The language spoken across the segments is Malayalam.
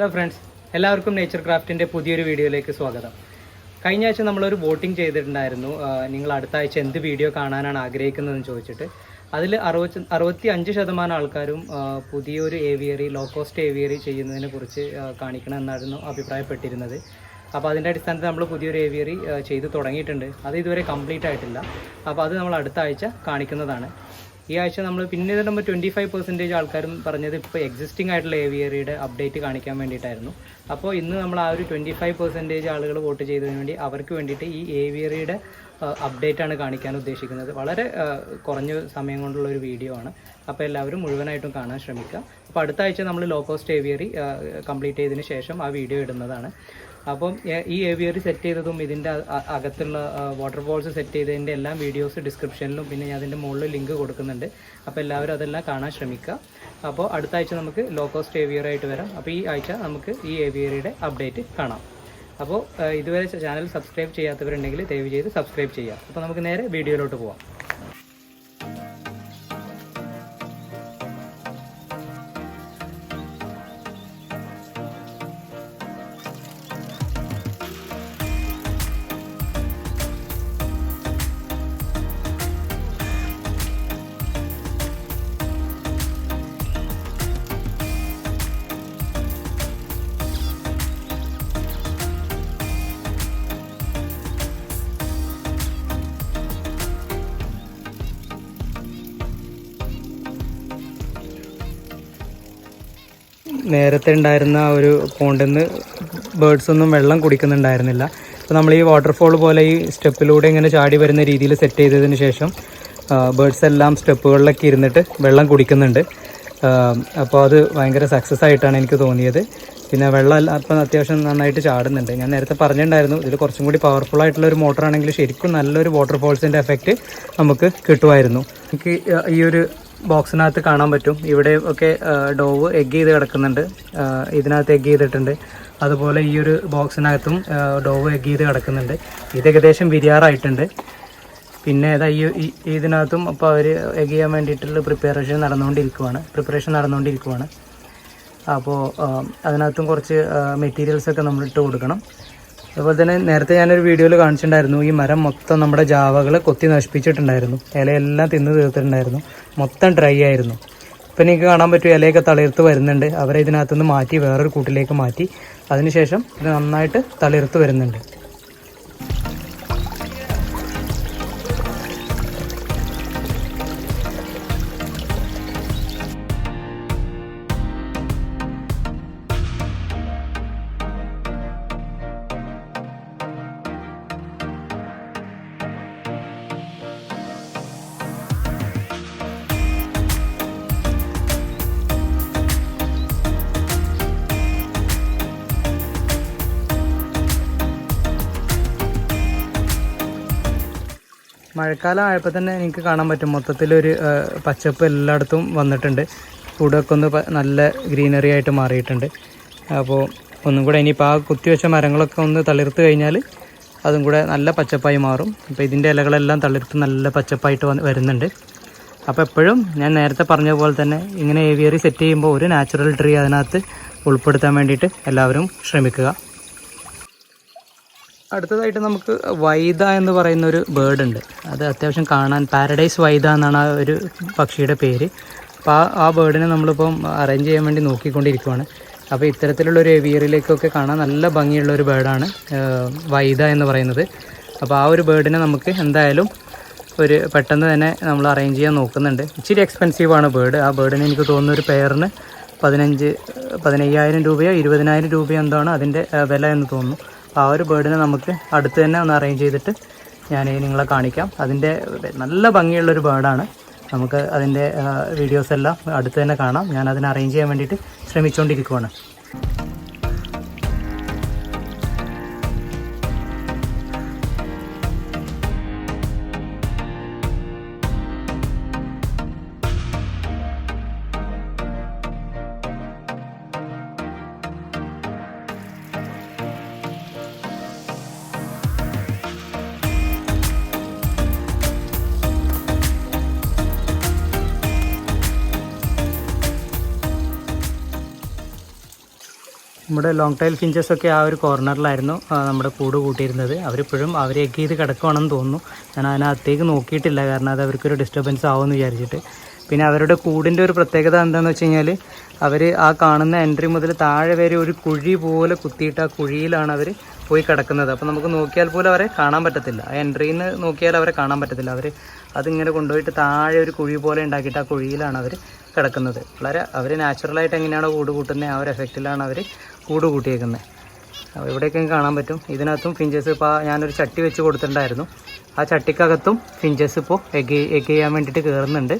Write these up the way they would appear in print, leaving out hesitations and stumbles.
ഹലോ ഫ്രണ്ട്സ്, എല്ലാവർക്കും നേച്ചർ ക്രാഫ്റ്റിൻ്റെ പുതിയൊരു വീഡിയോയിലേക്ക് സ്വാഗതം. കഴിഞ്ഞ ആഴ്ച നമ്മളൊരു വോട്ടിംഗ് ചെയ്തിട്ടുണ്ടായിരുന്നു. നിങ്ങൾ അടുത്ത ആഴ്ച എന്ത് വീഡിയോ കാണാനാണ് ആഗ്രഹിക്കുന്നതെന്ന് ചോദിച്ചിട്ട് അതിൽ 65% ആൾക്കാരും പുതിയൊരു ഏവിയറി, ലോ കോസ്റ്റ് ഏവിയറി ചെയ്യുന്നതിനെ കുറിച്ച് കാണിക്കണമെന്നായിരുന്നു അഭിപ്രായപ്പെട്ടിരുന്നത്. അപ്പോൾ അതിൻ്റെ അടിസ്ഥാനത്തിൽ നമ്മൾ പുതിയൊരു ഏവിയറി ചെയ്ത് തുടങ്ങിയിട്ടുണ്ട്. അത് ഇതുവരെ കംപ്ലീറ്റ് ആയിട്ടില്ല. അപ്പോൾ അത് നമ്മൾ അടുത്ത ആഴ്ച കാണിക്കുന്നതാണ്. ഈ ആഴ്ച നമ്മൾ പിന്നെ നമ്മൾ 25% ആൾക്കാരും പറഞ്ഞത് ഇപ്പോൾ എക്സിസ്റ്റിംഗ് ആയിട്ടുള്ള ഏവിയറിയുടെ അപ്ഡേറ്റ് കാണിക്കാൻ വേണ്ടിയിട്ടായിരുന്നു. അപ്പോൾ ഇന്ന് നമ്മൾ ആ ഒരു 25% ആളുകൾ വോട്ട് ചെയ്തതിന് വേണ്ടി അവർക്ക് വേണ്ടിയിട്ട് ഈ ഏവിയറിയുടെ അപ്ഡേറ്റാണ് കാണിക്കാൻ ഉദ്ദേശിക്കുന്നത്. വളരെ കുറഞ്ഞ സമയം കൊണ്ടുള്ള ഒരു വീഡിയോ ആണ്. അപ്പോൾ എല്ലാവരും മുഴുവനായിട്ടും കാണാൻ ശ്രമിക്കുക. അപ്പോൾ അടുത്ത ആഴ്ച നമ്മൾ ലോ കോസ്റ്റ് ഏവിയറി കംപ്ലീറ്റ് ചെയ്തതിന് ശേഷം ആ വീഡിയോ ഇടുന്നതാണ്. അപ്പം ഈ ഏവിയറി സെറ്റ് ചെയ്തതും ഇതിൻ്റെ അകത്തുള്ള വാട്ടർഫോൾസ് സെറ്റ് ചെയ്തതിൻ്റെ എല്ലാം വീഡിയോസ് ഡിസ്ക്രിപ്ഷനിലും പിന്നെ ഞാൻ അതിൻ്റെ മുകളിൽ ലിങ്ക് കൊടുക്കുന്നുണ്ട്. അപ്പോൾ എല്ലാവരും അതെല്ലാം കാണാൻ ശ്രമിക്കുക. അപ്പോൾ അടുത്ത ആഴ്ച നമുക്ക് ലോ കോസ്റ്റ് ഏവിയറായിട്ട് വരാം. അപ്പോൾ ഈ ആഴ്ച നമുക്ക് ഈ ഏവിയറിയുടെ അപ്ഡേറ്റ് കാണാം. അപ്പോൾ ഇതുവരെ ചാനൽ സബ്സ്ക്രൈബ് ചെയ്യാത്തവരുണ്ടെങ്കിൽ ദയവ് ചെയ്ത് സബ്സ്ക്രൈബ് ചെയ്യുക. അപ്പോൾ നമുക്ക് നേരെ വീഡിയോയിലോട്ട് പോവാം. നേരത്തെ ഉണ്ടായിരുന്ന ഒരു പോണ്ടിൽ നിന്ന് ബേർഡ്സ് ഒന്നും വെള്ളം കുടിക്കുന്നുണ്ടായിരുന്നില്ല. അപ്പോൾ നമ്മൾ ഈ വാട്ടർഫോൾ പോലെ ഈ സ്റ്റെപ്പിലൂടെ ഇങ്ങനെ ചാടി വരുന്ന രീതിയിൽ സെറ്റ് ചെയ്തതിന് ശേഷം ബേർഡ്സ് എല്ലാം സ്റ്റെപ്പുകളിലൊക്കെ ഇരുന്നിട്ട് വെള്ളം കുടിക്കുന്നുണ്ട്. അപ്പോൾ അത് ഭയങ്കര സക്സസ് ആയിട്ടാണ് എനിക്ക് തോന്നിയത്. പിന്നെ വെള്ളം അപ്പം അത്യാവശ്യം നന്നായിട്ട് ചാടുന്നുണ്ട്. ഞാൻ നേരത്തെ പറഞ്ഞിട്ടുണ്ടായിരുന്നു ഇതിൽ കുറച്ചും കൂടി പവർഫുൾ ആയിട്ടുള്ള ഒരു മോട്ടർ ആണെങ്കിൽ ശരിക്കും നല്ലൊരു വാട്ടർഫോൾസിൻ്റെ എഫക്റ്റ് നമുക്ക് കിട്ടുമായിരുന്നു. എനിക്ക് ഈ ഒരു ബോക്സിനകത്ത് കാണാൻ പറ്റും, ഇവിടെ ഒക്കെ ഡോവ് എഗ് ചെയ്ത് കിടക്കുന്നുണ്ട്. ഇതിനകത്ത് എഗ് ചെയ്തിട്ടുണ്ട്. അതുപോലെ ഈ ഒരു ബോക്സിനകത്തും ഡോവ് എഗ് ചെയ്ത് കിടക്കുന്നുണ്ട്. ഇത് ഏകദേശം വിരിയാറായിട്ടുണ്ട്. പിന്നെ ഇതിനകത്തും അപ്പോൾ അവർ എഗ് ചെയ്യാൻ വേണ്ടിയിട്ടുള്ള പ്രിപ്പറേഷൻ നടന്നുകൊണ്ടിരിക്കുവാണ്. അപ്പോൾ അതിനകത്തും കുറച്ച് മെറ്റീരിയൽസൊക്കെ നമ്മൾ ഇട്ട് കൊടുക്കണം. അതുപോലെ തന്നെ നേരത്തെ ഞാനൊരു വീഡിയോയിൽ കാണിച്ചിട്ടുണ്ടായിരുന്നു, ഈ മരം മൊത്തം നമ്മുടെ ജാവകൾ കൊത്തി നശിപ്പിച്ചിട്ടുണ്ടായിരുന്നു. ഇലയെല്ലാം തിന്ന് തീർത്തിട്ടുണ്ടായിരുന്നു. മൊത്തം ഡ്രൈ ആയിരുന്നു. ഇപ്പം എനിക്ക് കാണാൻ പറ്റും ഇലയൊക്കെ തളിർത്ത് വരുന്നുണ്ട്. അവരെ ഇതിനകത്തുനിന്ന് മാറ്റി വേറൊരു കൂട്ടിലേക്ക് മാറ്റി. അതിനുശേഷം ഇത് നന്നായിട്ട് തളിർത്ത് വരുന്നുണ്ട്. മഴക്കാലം ആയപ്പോൾ തന്നെ എനിക്ക് കാണാൻ പറ്റും മൊത്തത്തിലൊരു പച്ചപ്പ് എല്ലായിടത്തും വന്നിട്ടുണ്ട്. കൂടൊക്കെ ഒന്ന് നല്ല ഗ്രീനറി ആയിട്ട് മാറിയിട്ടുണ്ട്. അപ്പോൾ ഒന്നും കൂടെ ഇനിയിപ്പോൾ ആ കുത്തിവെച്ച മരങ്ങളൊക്കെ ഒന്ന് തളിർത്ത് കഴിഞ്ഞാൽ അതും കൂടെ നല്ല പച്ചപ്പായി മാറും. അപ്പോൾ ഇതിൻ്റെ ഇലകളെല്ലാം തളിർത്ത് നല്ല പച്ചപ്പായിട്ട് വരുന്നുണ്ട്. അപ്പോൾ എപ്പോഴും ഞാൻ നേരത്തെ പറഞ്ഞ പോലെ തന്നെ ഇങ്ങനെ ഏവിയറി സെറ്റ് ചെയ്യുമ്പോൾ ഒരു നാച്ചുറൽ ട്രീ അതിനകത്ത് ഉൾപ്പെടുത്താൻ വേണ്ടിയിട്ട് എല്ലാവരും ശ്രമിക്കുക. അടുത്തതായിട്ട് നമുക്ക് വൈദ എന്ന് പറയുന്നൊരു ബേർഡ് ഉണ്ട്. അത് അത്യാവശ്യം കാണാൻ പാരഡൈസ് വൈദ എന്നാണ് ആ ഒരു പക്ഷിയുടെ പേര്. അപ്പോൾ ആ ബേർഡിനെ നമ്മളിപ്പം അറേഞ്ച് ചെയ്യാൻ വേണ്ടി നോക്കിക്കൊണ്ടിരിക്കുവാണ്. അപ്പോൾ ഇത്തരത്തിലുള്ളൊരു ഏവിയറിലേക്കൊക്കെ കാണാൻ നല്ല ഭംഗിയുള്ളൊരു ബേർഡാണ് വൈദ എന്ന് പറയുന്നത്. അപ്പോൾ ആ ഒരു ബേർഡിനെ നമുക്ക് എന്തായാലും പെട്ടെന്ന് തന്നെ നമ്മൾ അറേഞ്ച് ചെയ്യാൻ നോക്കുന്നുണ്ട്. ഇച്ചിരി എക്സ്പെൻസീവാണ് ബേർഡ്. ആ ബേർഡിന് എനിക്ക് തോന്നുന്ന ഒരു പെയറിന് 15,000 രൂപയോ 20,000 രൂപയോ എന്താണ് അതിൻ്റെ വില എന്ന് തോന്നുന്നു. ആ ഒരു ബേർഡിനെ നമുക്ക് അടുത്ത് തന്നെ ഒന്ന് അറേഞ്ച് ചെയ്തിട്ട് ഞാൻ നിങ്ങളെ കാണിക്കാം. അതിൻ്റെ നല്ല ഭംഗിയുള്ളൊരു ബേർഡാണ്. നമുക്ക് അതിൻ്റെ വീഡിയോസ് എല്ലാം അടുത്ത് തന്നെ കാണാം. ഞാൻ അതിനെ അറേഞ്ച് ചെയ്യാൻ വേണ്ടിയിട്ട് ശ്രമിച്ചുകൊണ്ടിരിക്കുവാണ്. നമ്മുടെ ലോങ് ടൈൽ ഫിഞ്ചസൊക്കെ ആ ഒരു കോർണറിലായിരുന്നു നമ്മുടെ കൂട് കൂട്ടിയിരുന്നത്. അവരിപ്പോഴും അവർ എഗ് ചെയ്ത് കിടക്കുവാണെന്ന് തോന്നുന്നു. ഞാൻ അതിനകത്തേക്ക് നോക്കിയിട്ടില്ല, കാരണം അത് അവർക്കൊരു ഡിസ്റ്റർബൻസ് ആവുമെന്ന് വിചാരിച്ചിട്ട്. പിന്നെ അവരുടെ കൂടിൻ്റെ ഒരു പ്രത്യേകത എന്താണെന്ന് വെച്ച് കഴിഞ്ഞാൽ അവർ ആ കാണുന്ന എൻട്രി മുതൽ താഴെ വരെ ഒരു കുഴി പോലെ കുത്തിയിട്ട് ആ കുഴിയിലാണ് അവർ പോയി കിടക്കുന്നത്. അപ്പോൾ നമുക്ക് നോക്കിയാൽ പോലും അവരെ കാണാൻ പറ്റത്തില്ല. ആ എൻട്രിയിൽ നിന്ന് നോക്കിയാൽ അവരെ കാണാൻ പറ്റത്തില്ല. അവർ അതിങ്ങനെ കൊണ്ടുപോയിട്ട് താഴെ ഒരു കുഴി പോലെ ഉണ്ടാക്കിയിട്ട് ആ കുഴിയിലാണ് അവർ കിടക്കുന്നത്. വളരെ അവർ നാച്ചുറലായിട്ട് എങ്ങനെയാണോ കൂട് കൂട്ടുന്നത് ആ ഒരു എഫക്റ്റിലാണ് അവർ കൂട് കൂട്ടിയേക്കുന്നത്. അപ്പോൾ ഇവിടെയൊക്കെ കാണാൻ പറ്റും. ഇതിനകത്തും ഫിഞ്ചസ് ഇപ്പോൾ ഞാനൊരു ചട്ടി വെച്ച് കൊടുത്തിട്ടുണ്ടായിരുന്നു. ആ ചട്ടിക്കകത്തും ഫിഞ്ചസ് ഇപ്പോൾ എഗ് ചെയ്യാൻ വേണ്ടിയിട്ട് കയറുന്നുണ്ട്.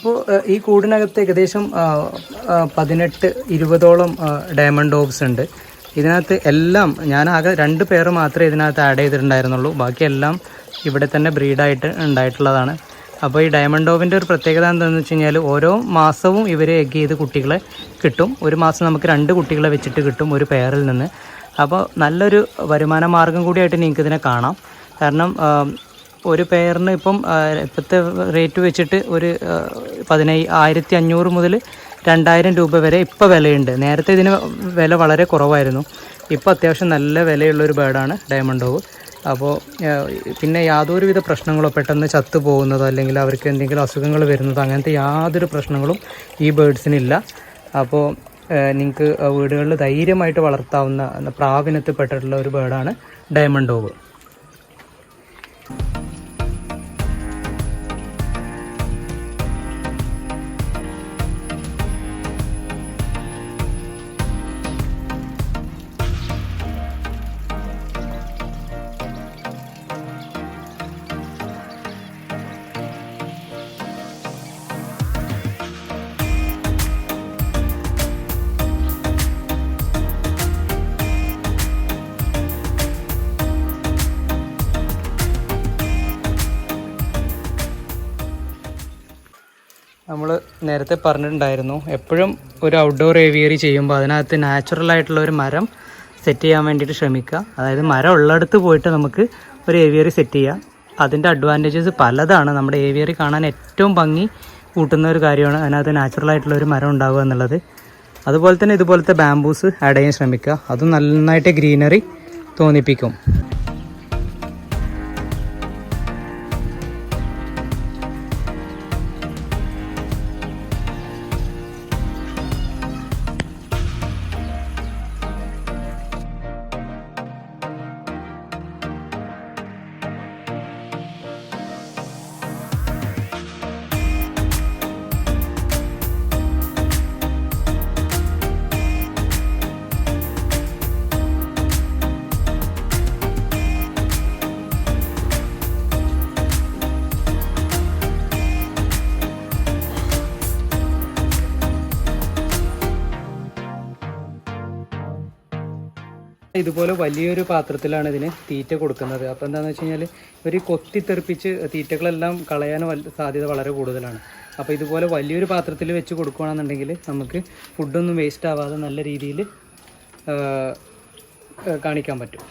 അപ്പോൾ ഈ കൂടിനകത്ത് ഏകദേശം 18-20ഓളം ഡയമണ്ട് ഡോഗ്സ് ഉണ്ട്. ഇതിനകത്ത് എല്ലാം ഞാൻ ആകെ 2 പേര് മാത്രമേ ഇതിനകത്ത് ആഡ് ചെയ്തിട്ടുണ്ടായിരുന്നുള്ളൂ. ബാക്കിയെല്ലാം ഇവിടെ തന്നെ ബ്രീഡായിട്ട് ഉണ്ടായിട്ടുള്ളതാണ്. അപ്പോൾ ഈ ഡയമണ്ട് ഡോവിൻ്റെ ഒരു പ്രത്യേകത എന്താണെന്ന് വെച്ച് കഴിഞ്ഞാൽ ഓരോ മാസവും ഇവർ എഗ് ചെയ്ത് കുട്ടികളെ കിട്ടും. ഒരു മാസം നമുക്ക് 2 കുട്ടികളെ വെച്ചിട്ട് കിട്ടും ഒരു പെയറിൽ നിന്ന്. അപ്പോൾ നല്ലൊരു വരുമാന മാർഗം കൂടിയായിട്ട് നിങ്ങൾക്ക് ഇതിനെ കാണാം. കാരണം ഒരു പെയറിന് ഇപ്പോഴത്തെ റേറ്റ് വെച്ചിട്ട് ഒരു 1500 മുതൽ 2000 രൂപ വരെ ഇപ്പോൾ വിലയുണ്ട്. നേരത്തെ ഇതിന് വില വളരെ കുറവായിരുന്നു. ഇപ്പോൾ അത്യാവശ്യം നല്ല വിലയുള്ളൊരു ബേർഡാണ് ഡയമണ്ട് ഡോവ്. അപ്പോൾ പിന്നെ യാതൊരുവിധ പ്രശ്നങ്ങളോ പെട്ടെന്ന് ചത്തു പോകുന്നതോ അല്ലെങ്കിൽ അവർക്ക് എന്തെങ്കിലും അസുഖങ്ങൾ വരുന്നതോ അങ്ങനത്തെ യാതൊരു പ്രശ്നങ്ങളും ഈ ബേർഡ്സിനില്ല. അപ്പോൾ നിങ്ങൾക്ക് വീടുകളിൽ ധൈര്യമായിട്ട് വളർത്താവുന്ന പ്രാവിനത്തിൽ പെട്ടിട്ടുള്ള ഒരു ബേർഡാണ് ഡയമണ്ട് ഡോവ്. നമ്മൾ നേരത്തെ പറഞ്ഞിട്ടുണ്ടായിരുന്നു, എപ്പോഴും ഒരു ഔട്ട്ഡോർ ഏവിയറി ചെയ്യുമ്പോൾ അതിനകത്ത് നാച്ചുറലായിട്ടുള്ള ഒരു മരം സെറ്റ് ചെയ്യാൻ വേണ്ടിയിട്ട് ശ്രമിക്കുക. അതായത് മരം ഉള്ളിടത്ത് പോയിട്ട് നമുക്ക് ഒരു ഏവിയറി സെറ്റ് ചെയ്യാം. അതിൻ്റെ അഡ്വാൻറ്റേജസ് പലതാണ്. നമ്മുടെ ഏവിയറി കാണാൻ ഏറ്റവും ഭംഗി കൂട്ടുന്ന ഒരു കാര്യമാണ് അതിനകത്ത് നാച്ചുറലായിട്ടുള്ള ഒരു മരം ഉണ്ടാവുക എന്നുള്ളത്. അതുപോലെ തന്നെ ഇതുപോലത്തെ ബാംബൂസ് ആഡ് ചെയ്യാൻ ശ്രമിക്കുക. അതും നന്നായിട്ട് ഗ്രീനറി തോന്നിപ്പിക്കും. ഇതുപോലെ വലിയൊരു പാത്രത്തിലാണ് ഇതിന് തീറ്റ കൊടുക്കുന്നത്. അപ്പോൾ എന്താണെന്ന് വെച്ച് കഴിഞ്ഞാൽ ഇവർ കൊത്തിത്തെറിപ്പിച്ച് തീറ്റകളെല്ലാം കളയാൻ സാധ്യത വളരെ കൂടുതലാണ്. അപ്പോൾ ഇതുപോലെ വലിയൊരു പാത്രത്തിൽ വെച്ച് കൊടുക്കുകയാണെന്നുണ്ടെങ്കിൽ നമുക്ക് ഫുഡൊന്നും വേസ്റ്റ് ആവാതെ നല്ല രീതിയിൽ കാണിക്കാൻ പറ്റും.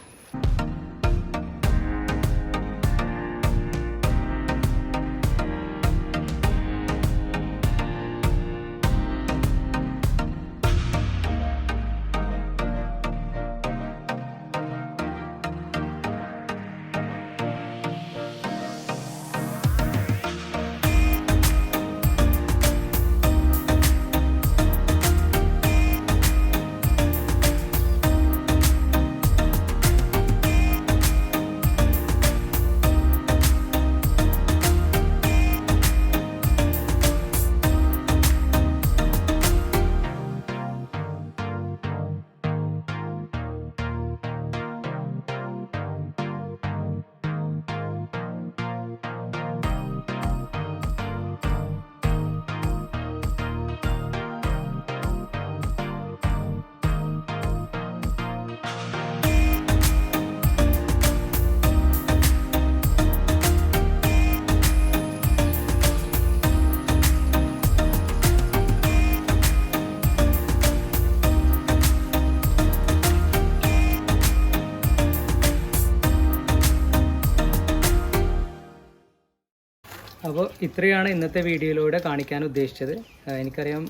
അപ്പോൾ ഇത്രയാണ് ഇന്നത്തെ വീഡിയോയിലൂടെ കാണിക്കാൻ ഉദ്ദേശിച്ചത്. എനിക്കറിയാം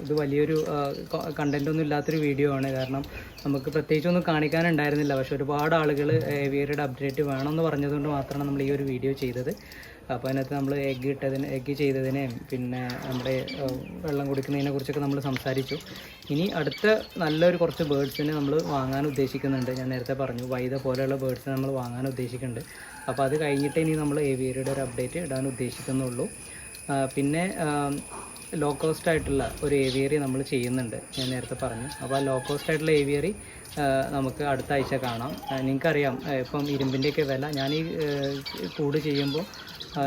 ഇത് വലിയൊരു കണ്ടൻറ്റൊന്നും ഇല്ലാത്തൊരു വീഡിയോ ആണ്, കാരണം നമുക്ക് പ്രത്യേകിച്ചൊന്നും കാണിക്കാനുണ്ടായിരുന്നില്ല. പക്ഷേ ഒരുപാട് ആളുകൾ ഏവിയറിയുടെ അപ്ഡേറ്റ് വേണമെന്ന് പറഞ്ഞതുകൊണ്ട് മാത്രമാണ് നമ്മൾ ഈ ഒരു വീഡിയോ ചെയ്തത്. അപ്പോൾ അതിനകത്ത് നമ്മൾ എഗ്ഗ് ചെയ്തതിനെയും പിന്നെ നമ്മുടെ വെള്ളം കുടിക്കുന്നതിനെ കുറിച്ചൊക്കെ നമ്മൾ സംസാരിച്ചു. ഇനി അടുത്ത നല്ലൊരു കുറച്ച് ബേഡ്സിനെ നമ്മൾ വാങ്ങാൻ ഉദ്ദേശിക്കുന്നുണ്ട്. ഞാൻ നേരത്തെ പറഞ്ഞു വൈദ പോലെയുള്ള ബേഡ്സിനെ നമ്മൾ വാങ്ങാൻ ഉദ്ദേശിക്കുന്നുണ്ട്. അപ്പോൾ അത് കഴിഞ്ഞിട്ട് ഇനി നമ്മൾ ഏവിയറിയുടെ ഒരു അപ്ഡേറ്റ് ഇടാൻ ഉദ്ദേശിക്കുന്നുള്ളൂ. പിന്നെ ലോ കോസ്റ്റ് ആയിട്ടുള്ള ഒരു ഏവിയറി നമ്മൾ ചെയ്യുന്നുണ്ട്, ഞാൻ നേരത്തെ പറഞ്ഞു. അപ്പോൾ ആ ലോ കോസ്റ്റ് ആയിട്ടുള്ള ഏവിയറി നമുക്ക് അടുത്ത ആഴ്ച കാണാം. നിങ്ങൾക്കറിയാം ഇപ്പം ഇരുമ്പിൻ്റെയൊക്കെ വില, ഞാൻ ഈ കൂട് ചെയ്യുമ്പോൾ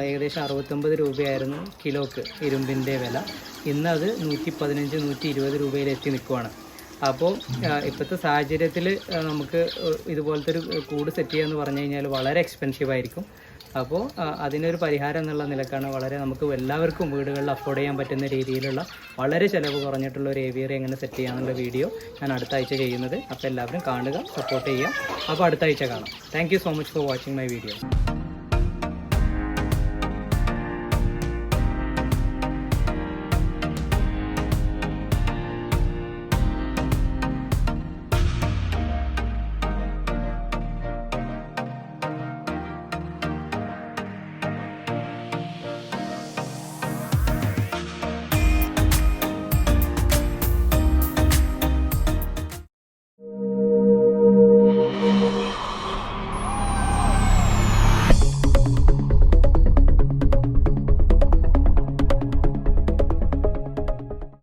ഏകദേശം 69 രൂപയായിരുന്നു കിലോക്ക് ഇരുമ്പിൻ്റെ വില. ഇന്നത് 115, 120 രൂപയിലെത്തി നിൽക്കുവാണ്. അപ്പോൾ ഇപ്പോഴത്തെ സാഹചര്യത്തിൽ നമുക്ക് ഇതുപോലത്തെ ഒരു കൂട് സെറ്റ് ചെയ്യുക എന്ന് പറഞ്ഞു കഴിഞ്ഞാൽ വളരെ എക്സ്പെൻസീവ് ആയിരിക്കും. അപ്പോൾ അതിനൊരു പരിഹാരം എന്നുള്ള നിലക്കാണ് വളരെ നമുക്ക് എല്ലാവർക്കും വീടുകളിൽ അഫോർഡ് ചെയ്യാൻ പറ്റുന്ന രീതിയിലുള്ള വളരെ ചിലവ് കുറഞ്ഞിട്ടുള്ള ഒരു ഏവിയറി എങ്ങനെ സെറ്റ് ചെയ്യാനുള്ള വീഡിയോ ഞാൻ അടുത്ത ആഴ്ച ചെയ്യുന്നത്. അപ്പോൾ എല്ലാവരും കാണുക, സപ്പോർട്ട് ചെയ്യുക. അപ്പോൾ അടുത്ത ആഴ്ച കാണാം. Thank you so much for watching my video.